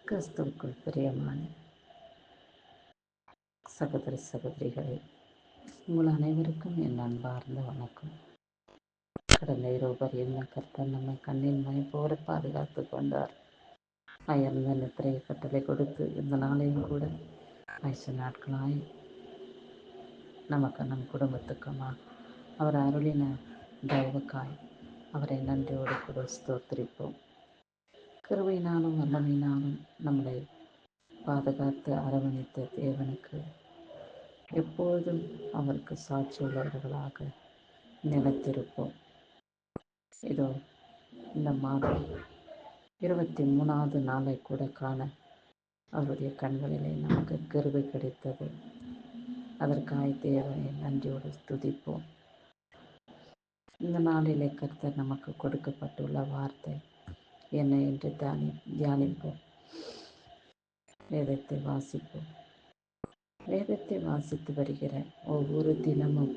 கிறிஸ்துவுக்குள் பிரியமான சகோதர சகோதரிகளே, உங்கள் அனைவருக்கும் என் அன்பார்ந்த வணக்கம். கடந்த இரவு என்ன கர்த்தர் நம்மை கண்ணின் மை போல பாதுகாத்து கொண்டார். அயர்ந்த நித்திரையை கட்டளை கொடுத்து இந்த நாளையும் கூட 5 நாட்களாய் நமக்கு நம் குடும்பத்துக்குமா அவர் அருளின தயவுக்காய் அவரை நன்றியோடு கூட ஸ்தோத்திரிப்போம். கிருபையினாலும் வல்லமையினாலும் நம்மளை பாதுகாத்து அரவணைத்த தேவனுக்கு எப்பொழுதும் அவருக்கு சாட்சி உள்ளவர்களாக நிலைத்திருப்போம். இதோ இந்த மாதம் 23வது நாளை கூட காண அவருடைய கண்களிலே நமக்கு கிருபை கிடைத்தது. அதற்காக தேவனை நன்றியோடு துதிப்போம். இந்த நாளிலே கர்த்தர் நமக்கு கொடுக்கப்பட்டுள்ள வார்த்தை என்ன என்று தியானிப்போம். வேதத்தை வாசிப்போம். வேதத்தை வாசித்து வருகிற ஒவ்வொரு தினமும்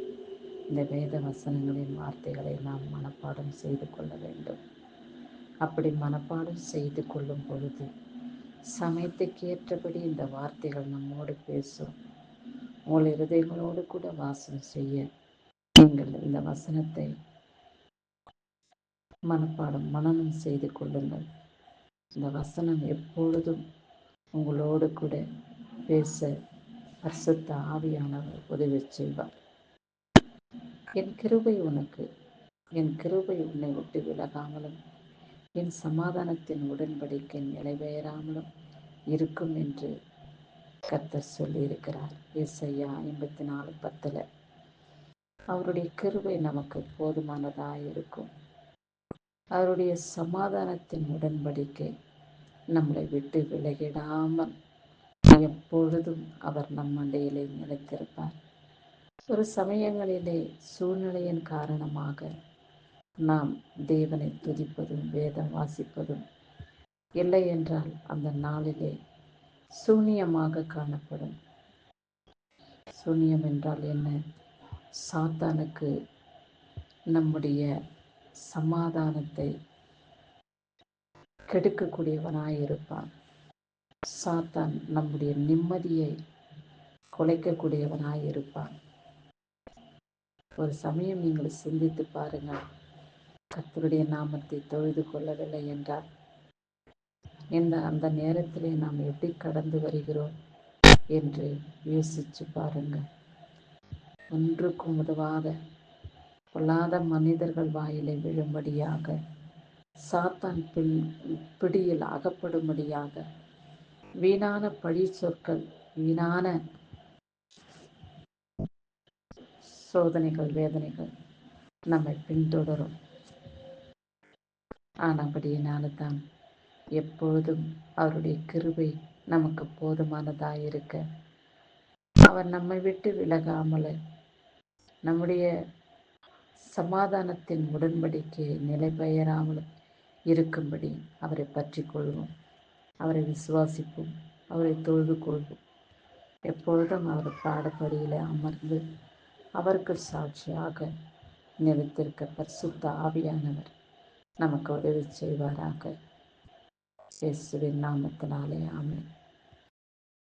இந்த வேத வசனங்களின் வார்த்தைகளை நாம் மனப்பாடம் செய்து கொள்ள வேண்டும். அப்படி மனப்பாடம் செய்து கொள்ளும் பொழுது சமயத்துக்கு ஏற்றபடி இந்த வார்த்தைகள் நம்மோடு பேசும். உங்கள் இருதயங்களோடு கூட வாசம் செய்ய நீங்கள் இந்த வசனத்தை மனனம் செய்து கொள்ளுங்கள். இந்த வசனம் எப்பொழுதும் உங்களோடு கூட பேச பரிசுத்த ஆவியானவர் உதவி செய்வார். என் கிருபை உன்னை விட்டு விலகாமலும் என் சமாதானத்தின் உடன்படிக்கை நிலைபெறாமலும் இருக்கும் என்று கர்த்தர் சொல்லியிருக்கிறார். ஏசாயா 54:10. அவருடைய கிருபை நமக்கு போதுமானதாக இருக்கும். அவருடைய சமாதானத்தின் உடன்படிக்கை நம்மளை விட்டு விலகிடாமல் எப்பொழுதும் அவர் நம் மண்டையிலே நிலைத்திருப்பார். ஒரு சமயங்களிலே சூழ்நிலையின் காரணமாக நாம் தேவனை துதிப்பதும் வேதம் வாசிப்பதும் இல்லை என்றால் அந்த நாளிலே சூனியமாக காணப்படும். சூனியம் என்றால் என்ன? சாத்தானுக்கு நம்முடைய சமாதானத்தை கெடுக்கக்கூடியவனாயிருப்பான். சாத்தான் நம்முடைய நிம்மதியை குலைக்கக்கூடியவனாயிருப்பான். ஒரு சமயம் நீங்கள் சிந்தித்து பாருங்கள். கர்த்தருடைய நாமத்தை தொழுது கொள்ளவில்லை என்றால் அந்த நேரத்திலே நாம் எப்படி கடந்து வருகிறோம் என்று யோசிச்சு பாருங்கள். ஒன்றுக்கும் உதவாத பொல்லாத மனிதர்கள் வாயிலை விழும்படியாக, சாத்தான் பிடியில் அகப்படும்படியாக வீணான பழி சொற்கள், வீணான சோதனைகள், வேதனைகள் நம்மை பின்தொடரும். ஆனபடியினால்தான் எப்பொழுதும் அவருடைய கிருபை நமக்கு போதுமானதாயிருக்க, அவர் நம்மை விட்டு விலகாமல் நம்முடைய சமாதானத்தின் உடன்படிக்கையை நிலை பெயராமலும் இருக்கும்படி அவரை பற்றி கொள்வோம். அவரை விசுவாசிப்போம். அவரை தொழுது கொள்வோம். எப்பொழுதும் அவர் பாடப்படியில் அமர்ந்து அவருக்கு சாட்சியாக நிலைத்திருக்க பரிசுத்த ஆவியானவர் நமக்கு உதவி செய்வாராக. இயேசுவின் நாமத்தினாலே ஆமென்.